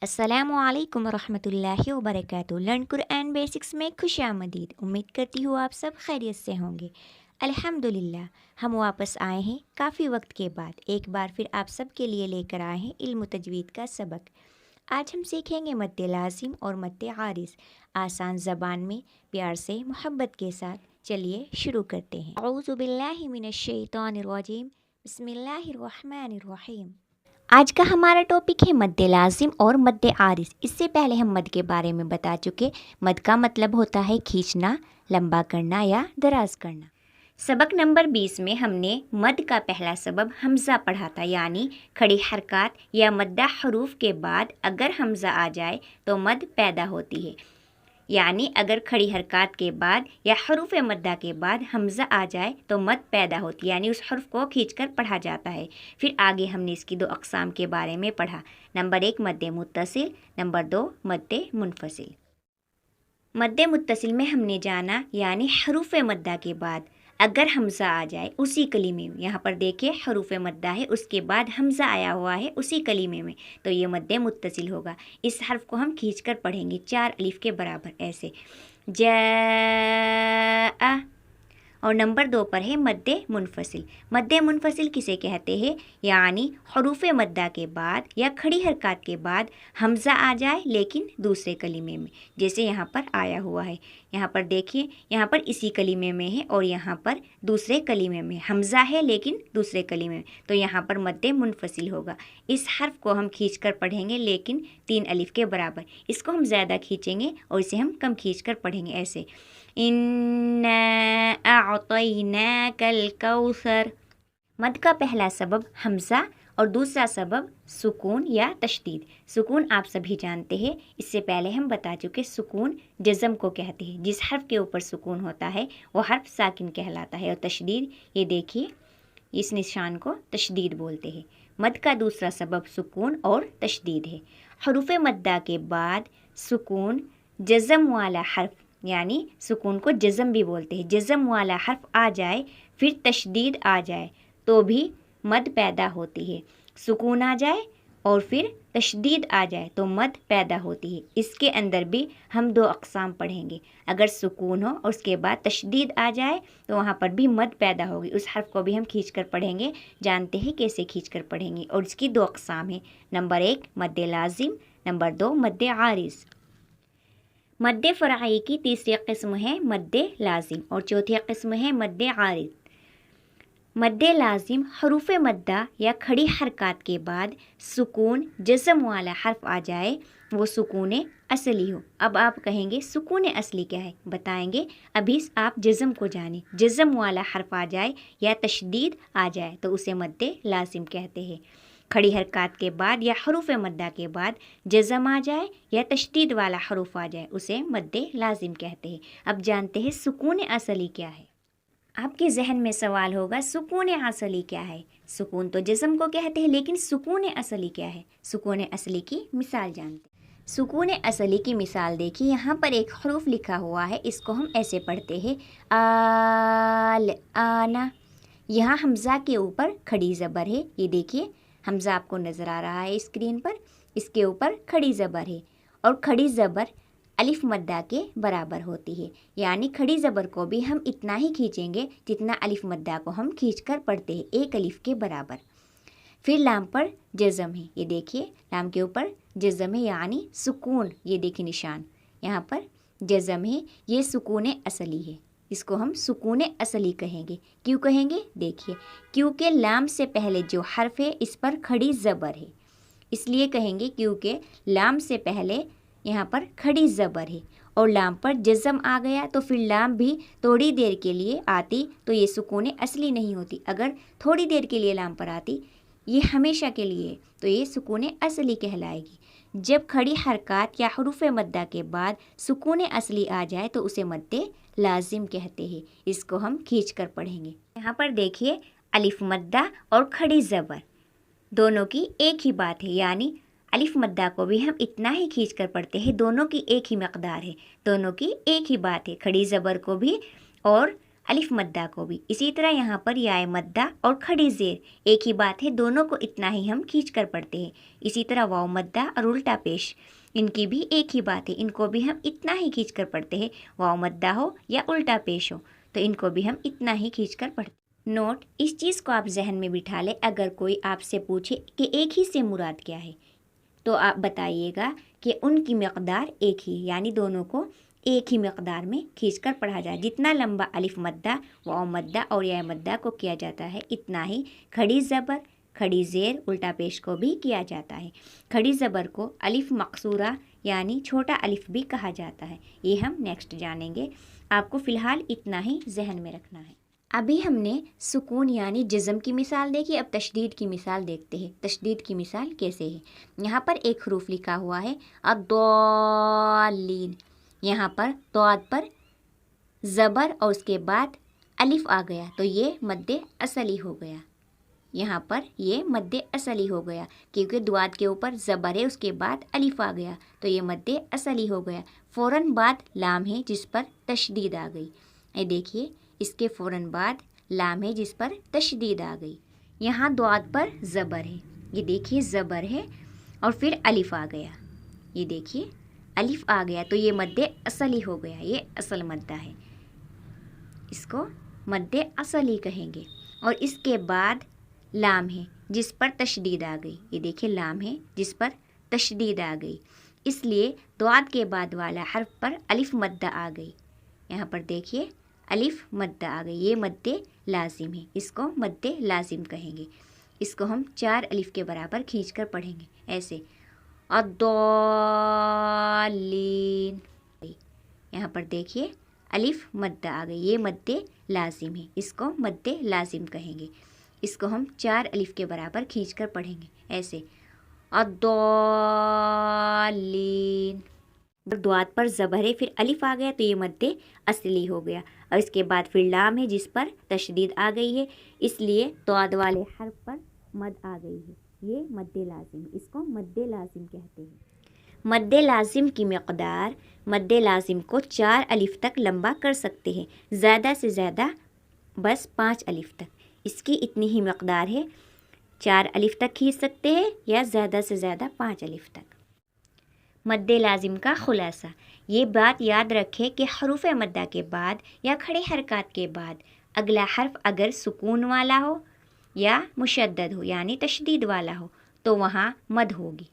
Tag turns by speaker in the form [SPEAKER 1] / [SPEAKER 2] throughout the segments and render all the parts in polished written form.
[SPEAKER 1] अस्सलामुअलैकुम रहमतुल्लाहि व बरकातुहू। लर्न कुरआन बेसिक्स में खुश आमदीद। उम्मीद करती हूँ आप सब खैरियत से होंगे। अल्हम्दुलिल्लाह हम वापस आए हैं काफ़ी वक्त के बाद। एक बार फिर आप सब के लिए लेकर आए हैं इल्म तजवीद का सबक। आज हम सीखेंगे मद्दे लाजिम और मद्दे आरिज़ आसान ज़बान में प्यार से मोहब्बत के साथ। चलिए शुरू करते हैं। औज़ु बिल्लाहि मिनश शैतानिर रजीम। बिस्मिल्लाहिर रहमानिर रहीम। आज का हमारा टॉपिक है मद्दे लाजिम और मद्दे आरिज़। इससे पहले हम मद के बारे में बता चुके। मद का मतलब होता है खींचना, लंबा करना या दराज करना। सबक नंबर 20 में हमने मद का पहला सबब हमज़ा पढ़ा था, यानी खड़ी हरकत या मद्दा हरूफ के बाद अगर हमज़ा आ जाए तो मद पैदा होती है। यानी अगर खड़ी हरकत के बाद या हरूफ मद्दा के बाद हमज़ा आ जाए तो मद पैदा होती है, यानी उस हर्फ को खींचकर पढ़ा जाता है। फिर आगे हमने इसकी दो अक़साम के बारे में पढ़ा। नंबर 1 मद्दे मुत्तसिल, नंबर 2 मद्दे मुनफसिल। मद्दे मुत्तसिल में हमने जाना यानी हरूफ मद्दा के बाद अगर हमज़ा आ जाए उसी कलीमे में, यहाँ पर देखिए हरूफ मद्दा है उसके बाद हमज़ा आया हुआ है उसी कलीमे में, तो ये मद्दे मुत्तसिल होगा। इस हर्फ को हम खींचकर पढ़ेंगे 4 अलिफ के बराबर, ऐसे जा। और नंबर 2 पर है मद्दे मुनफसिल। मद्दे मुनफसिल किसे कहते हैं? यानी हरूफ मद्दा के बाद या खड़ी हरकत के बाद हमज़ा आ जाए लेकिन दूसरे कलीमे में, जैसे यहाँ पर आया हुआ है। यहाँ पर देखिए, यहाँ पर इसी कलीमे में है और यहाँ पर दूसरे कलीमे में हमज़ा है लेकिन दूसरे कलीमे में, तो यहाँ पर मद्दे मुनफसिल होगा। इस हर्फ को हम खींचकर पढ़ेंगे लेकिन 3 अलिफ के बराबर। इसको हम ज़्यादा खींचेंगे और इसे हम कम खींचकर पढ़ेंगे, ऐसे इन्ना अअतैनाकल कौसर। मद का पहला सबब हमज़ा और दूसरा सबब सुकून या तशदीद। सुकून आप सभी जानते हैं, इससे पहले हम बता चुके। सुकून जज़म को कहते हैं, जिस हर्फ के ऊपर सुकून होता है वो हर्फ साकिन कहलाता है। और तशदीद, ये देखिए इस निशान को तशदीद बोलते हैं। मद का दूसरा सबब सुकून और तशदीद है। हरूफ मद्दा के बाद सुकून जज़म वाला हर्फ, यानी सुकून को जज़म भी बोलते हैं, जज़म वाला हर्फ आ जाए फिर तशदीद आ जाए तो भी मद पैदा होती है। सुकून आ जाए और फिर तशदीद आ जाए तो मद पैदा होती है। इसके अंदर भी हम 2 अक़साम पढ़ेंगे। अगर सुकून हो और उसके बाद तशदीद आ जाए तो वहाँ पर भी मद पैदा होगी। उस हर्फ को भी हम खींचकर पढ़ेंगे। जानते हैं कैसे खींचकर पढ़ेंगे, और इसकी 2 अक़साम है। नंबर 1 मद्दे लाजिम, नंबर 2 मद्दे आरिज़। मद्दे फ़राई की तीसरी किस्म है मद्दे लाजिम और चौथी किस्म है मद्दे आरिज़। मद्दे लाजिम हरूफ मद्दा या खड़ी हरकत के बाद सुकून जज़म वाला हर्फ आ जाए, वो सुकून असली हो। अब आप कहेंगे सुकून असली क्या है, बताएंगे। अभी आप जज़म को जाने। जज़म वाला हर्फ आ जाए या तशदीद आ जाए तो उसे मद्दे लाजिम कहते हैं। खड़ी हरकत के बाद या हरूफ मद्दा के बाद जज़म आ जाए या तशदीद वाला हरूफ आ जाए उसे मद्दे लाजिम कहते हैं। अब जानते हैं सुकून असली क्या है। आपके जहन में सवाल होगा सुकून असली क्या है? सुकून तो जिस्म को कहते हैं, लेकिन सुकून असली क्या है? सुकून असली की मिसाल जानते हैं। सुकून असली की मिसाल देखिए, यहाँ पर एक हरूफ लिखा हुआ है, इसको हम ऐसे पढ़ते हैं आल आना। यहाँ हमज़ा के ऊपर खड़ी ज़बर है, ये देखिए हमज़ा आपको नज़र आ रहा है स्क्रीन पर, इसके ऊपर खड़ी ज़बर है और खड़ी ज़बर अलिफ मद्दा के बराबर होती है। यानी खड़ी ज़बर को भी हम इतना ही खींचेंगे जितना अलिफ मद्दा को हम खींचकर पढ़ते हैं, 1 अलिफ के बराबर। फिर लाम पर जज़म है, ये देखिए लाम के ऊपर जज़म है यानी सुकून, ये देखिए निशान यहाँ पर जज़म है, ये सुकून असली है। इसको हम सुकून असली कहेंगे। क्यों कहेंगे? देखिए, क्योंकि लाम से पहले जो हर्फ है इस पर खड़ी ज़बर है, इसलिए कहेंगे क्योंकि लाम से पहले यहाँ पर खड़ी ज़बर है और लाम पर जज़म आ गया तो फिर लाम भी थोड़ी देर के लिए आती तो ये सुकून असली नहीं होती। अगर थोड़ी देर के लिए लाम पर आती, ये हमेशा के लिए, तो ये सुकून असली कहलाएगी। जब खड़ी हरकत या हरूफ मद्दा के बाद सुकून असली आ जाए तो उसे मद्दे लाजिम कहते हैं। इसको हम खींच कर पढ़ेंगे। यहाँ पर देखिए अलिफ मद्दा और खड़ी ज़बर दोनों की एक ही बात है, यानी अलिफ मद्दा को भी हम इतना ही खींच कर पढ़ते हैं। दोनों की एक ही मकदार है, दोनों की एक ही बात है। खड़ी ज़बर को भी और अलिफ मद्दा को भी। इसी तरह यहाँ पर याय मद्दा और खड़ी ज़ेर एक ही बात है, दोनों को इतना ही हम खींच कर पढ़ते हैं। इसी तरह वाव मद्दा और उल्टा पेश, इनकी भी एक ही बात है, इनको भी हम इतना ही खींच कर पढ़ते हैं। वाव मद्दा हो या उल्टा पेश हो तो इनको भी हम इतना ही खींच कर पढ़ते हैं। नोट, इस चीज़ को आप जहन में बिठा लें, अगर कोई आपसे पूछे कि एक ही से मुराद क्या है तो आप बताइएगा कि उनकी मकदार एक ही, यानी दोनों को एक ही मकदार में खींचकर पढ़ा जाए। जितना लंबा अलिफ मद्दा, वाव मद्दा और या मद्दा को किया जाता है, इतना ही खड़ी ज़बर, खड़ी ज़ेर, उल्टा पेश को भी किया जाता है। खड़ी ज़बर को अलिफ मकसूरा यानी छोटा अलिफ भी कहा जाता है। ये हम नेक्स्ट जानेंगे, आपको फ़िलहाल इतना ही जहन में रखना है। अभी हमने सुकून यानी जज़म की मिसाल देखी, अब तशदीद की मिसाल देखते हैं। तशदीद की मिसाल कैसे है? यहाँ पर एक हरूफ लिखा हुआ है अद्दौलीन, यहाँ पर तौद पर ज़बर और उसके बाद अलिफ आ गया तो ये मद्दे असली हो गया। यहाँ पर ये मद्दे असली हो गया क्योंकि दुआद के ऊपर ज़बर है, उसके बाद अलिफ आ गया तो ये मद्दे असली हो गया। फ़ौरन बाद लाम है जिस पर तशदीद आ गई। ये देखिए, इसके फ़ौरन बाद लाम है जिस पर तशदीद आ गई। यहाँ दुआद पर ज़बर है, ये देखिए ज़बर है और फिर अलिफ आ गया। ये देखिए अलिफ आ गया तो ये मद्दे असली हो गया, ये असल मद्दा है, इसको मद्दे असली कहेंगे। और इसके बाद लाम है जिस पर तशदीद आ गई। ये देखिए लाम है जिस पर तशदीद आ गई, इसलिए दुआद के बाद वाला हर्फ पर अलिफ मद्दा आ गई। यहाँ पर देखिए अलिफ मद्दा आ गई, ये मद्दे लाजिम है, इसको मद्दे लाजिम कहेंगे। इसको हम 4 अलिफ के बराबर खींच कर पढ़ेंगे ऐसे, अद्दौलीन। यहाँ पर देखिए अलिफ मद्दा आ गई, ये मद्दे लाजिम है, इसको मद्दे लाजिम कहेंगे। इसको हम 4 अलिफ के बराबर खींच कर पढ़ेंगे ऐसे, अद्दौलीन। दुआद पर ज़बर है फिर अलिफ आ गया तो ये मद्दे असली हो गया, और इसके बाद फिर लाम है जिस पर तशदीद आ गई है, इसलिए दुआद वाले हर्फ पर मद आ गई है, ये मद्दे लाजिम, इसको मद्दे लाजिम कहते हैं। मद्दे लाजिम की मकदार, मद्दे लाजिम को 4 अलिफ तक लंबा कर सकते हैं, ज़्यादा से ज़्यादा बस 5 अलिफ तक, इसकी इतनी ही मकदार है। 4 अलिफ तक खींच सकते हैं या ज़्यादा से ज़्यादा 5 अलिफ तक। मद्दे लाजिम का खुलासा, ये बात याद रखें कि हरूफ मद्दा के बाद या खड़े हरकत के बाद अगला हर्फ अगर सुकून वाला हो या मुशद्दद हो यानी तशदीद वाला हो तो वहाँ मद होगी।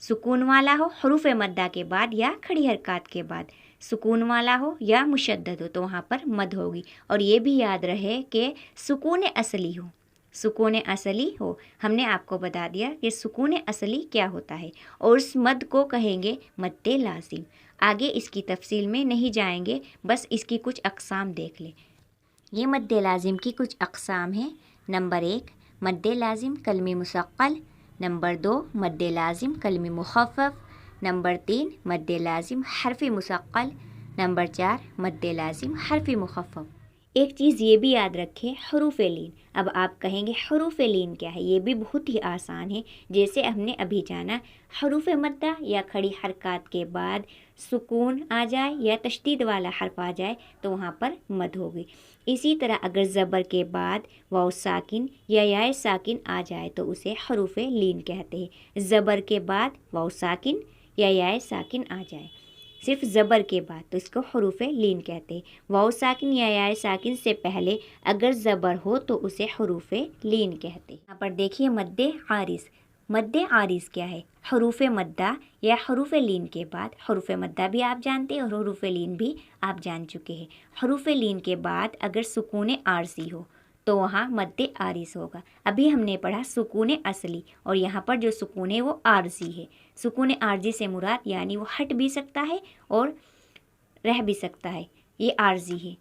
[SPEAKER 1] सुकून वाला हो हरूफ मद्दा के बाद या खड़ी हरकत के बाद, सुकून वाला हो या मुशद्दद हो तो वहाँ पर मद होगी। और ये भी याद रहे कि सुकून असली हो, सुकून असली हो, हमने आपको बता दिया कि सुकून असली क्या होता है, और उस मद को कहेंगे मद्दे लाजिम। आगे इसकी तफसील में नहीं जाएंगे, बस इसकी कुछ अक़साम देख लें। ये मद्दे लाजिम की कुछ अक़साम हैं। नंबर 1 मद्दे लाजिम कलमी मुसक्कल, नंबर 2 मद्दे लाजिम कलमी मुख़फ़फ़, नंबर 3 मद्दे लाजिम हर्फ़ी मुसक्कल, नंबर 4 मद्दे लाजिम हर्फ़ी मुख़फ़फ़। एक चीज़ ये भी याद रखें, हरूफ लीन। अब आप कहेंगे हरूफ लीन क्या है? ये भी बहुत ही आसान है। जैसे हमने अभी जाना, हरूफ मद्दा या खड़ी हरकत के बाद सुकून आ जाए या तशदीद वाला हर्फ आ जाए तो वहाँ पर मद होगी। इसी तरह अगर ज़बर के बाद वाव साकिन या याय साकिन आ जाए तो उसे हरूफ लीन कहते हैं। ज़बर के बाद वाव साकिन या याय साकिन आ जाए, सिर्फ ज़बर के बाद, तो इसको हरूफ लीन कहते हैं। वाव साकिन या याय साकिन से पहले अगर ज़बर हो तो उसे हरूफ लीन कहते हैं। यहाँ पर देखिए मद्दे आरिज़। मद्दे आरिज़ क्या है? हरूफ मद्दा या हरूफ लीन के बाद, हरूफ मद्दा भी आप जानते हैं और हरूफ लीन भी आप जान चुके हैं। हरूफ लीन के बाद अगर सुकून आरज़ी हो तो वहाँ मद्दे आरिज़ होगा। अभी हमने पढ़ा सुकून असली, और यहाँ पर जो सुकून है वो आरज़ी है। सुकून आरज़ी से मुराद यानी वो हट भी सकता है और रह भी सकता है, ये आरज़ी है।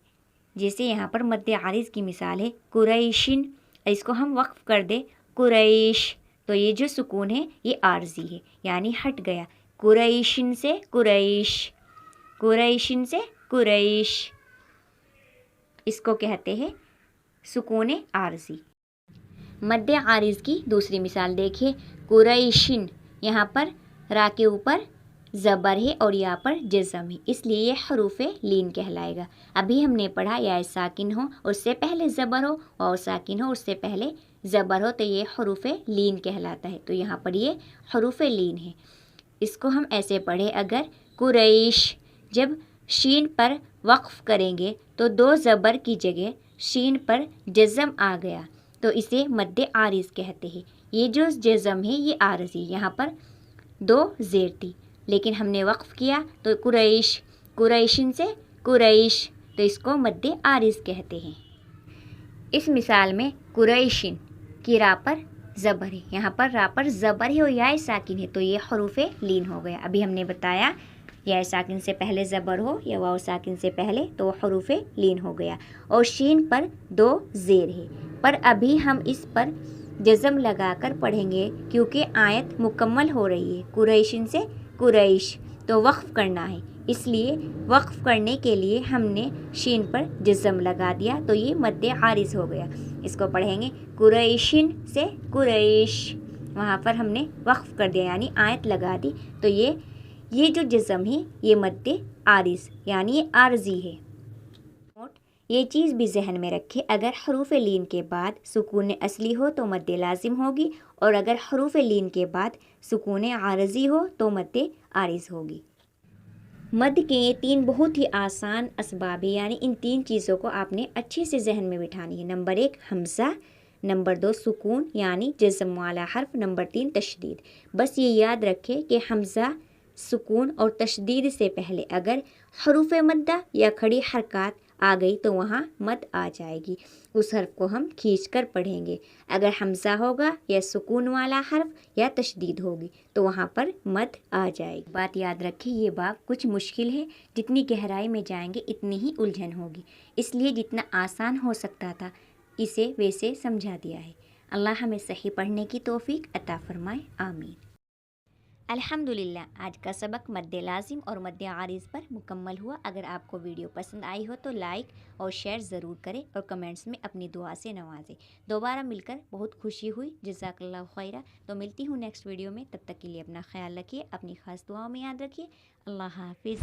[SPEAKER 1] जैसे यहाँ पर मद्दे आरिज़ की मिसाल है कुरैशिन, इसको हम वक्फ़ कर दे कुरैश, तो ये जो सुकून है ये आरज़ी है यानी हट गया। कुरैशिन से कुरैश, कुरैशिन से कुरैश, इसको कहते हैं सुकून आरज़ी। मद्दे आरिज़ की दूसरी मिसाल देखिए कुरैशिन, यहाँ पर रा के ऊपर ज़बर है और यहाँ पर जज़म है, इसलिए ये हरूफ लीन कहलाएगा। अभी हमने पढ़ा या साकिन हो उससे पहले ज़बर हो और साकिन हो उससे पहले ज़बर हो तो ये हरूफ लीन कहलाता है। तो यहाँ पर ये हरूफ लीन है। इसको हम ऐसे पढ़े, अगर कुरैश जब शीन पर वक्फ़ करेंगे तो दो ज़बर की जगह शीन पर जज़म आ गया तो इसे मद्दे आरिज़ कहते हैं। ये जो जज़म है ये आरज़ी, यहाँ पर दो ज़ेर थी लेकिन हमने वक्फ़ किया तो कुरैश, कुरैशिन से कुरैश, तो इसको मद्दे आरिज़ कहते हैं। इस मिसाल में कुरैशिन की रा पर ज़बर है, यहाँ पर रा पर ज़बर है और या साकिन है तो ये हरूफ लीन हो गया। अभी हमने बताया या साकिन से पहले ज़बर हो या वाव साकिन से पहले तो हरूफ लीन हो गया। और शीन पर दो ज़ेर है, पर अभी हम इस पर जज़म लगाकर पढ़ेंगे क्योंकि आयत मुकम्मल हो रही है। कुरैशिन से कुरैश तो वक्फ़ करना है, इसलिए वक्फ़ करने के लिए हमने शीन पर जज़म लगा दिया तो ये मद्दे आरिज़ हो गया। इसको पढ़ेंगे कुरैशिन से कुरैश, वहाँ पर हमने वक्फ़ कर दिया यानी आयत लगा दी तो ये जो जज़म है ये मद्दे आरिज़ यानी ये आरज़ी है। ये चीज़ भी जहन में रखें, अगर हरूफ लीन के बाद सुकून असली हो तो मद्दे लाजिम होगी और अगर हरूफ लीन के बाद सुकून आरज़ी हो तो मद्दे आरिज़ होगी। मद के ये तीन बहुत ही आसान असबाब है, यानी इन तीन चीज़ों को आपने अच्छे से जहन में बिठानी है। नंबर 1 हमज़ा, नंबर 2 सुकून यानी जज़म वाला हर्फ, नंबर 3 तशदीद। बस ये याद रखें कि हमज़ा, सुकून और तशदीद से पहले अगर हरूफ मद्दा या खड़ी हरकत आ गई तो वहाँ मद आ जाएगी, उस हर्फ को हम खींच कर पढ़ेंगे। अगर हमज़ा होगा या सुकून वाला हर्फ या तशदीद होगी तो वहाँ पर मद आ जाएगी। बात याद रखें ये बात कुछ मुश्किल है, जितनी गहराई में जाएंगे इतनी ही उलझन होगी, इसलिए जितना आसान हो सकता था इसे वैसे समझा दिया है। अल्लाह हमें सही पढ़ने की तौफीक अता फरमाए, आमीन। अल्हम्दुलिल्लाह, आज का सबक मद्दे लाजिम और मद्दे आरिज़ पर मुकम्मल हुआ। अगर आपको वीडियो पसंद आई हो तो लाइक और शेयर ज़रूर करें और कमेंट्स में अपनी दुआ से नवाजें। दोबारा मिलकर बहुत खुशी हुई, जज़ाकल्लाहु खैरा। तो मिलती हूँ नेक्स्ट वीडियो में, तब तक के लिए अपना ख्याल रखिए, अपनी ख़ास दुआओं में याद रखिए। अल्लाह हाफिज़।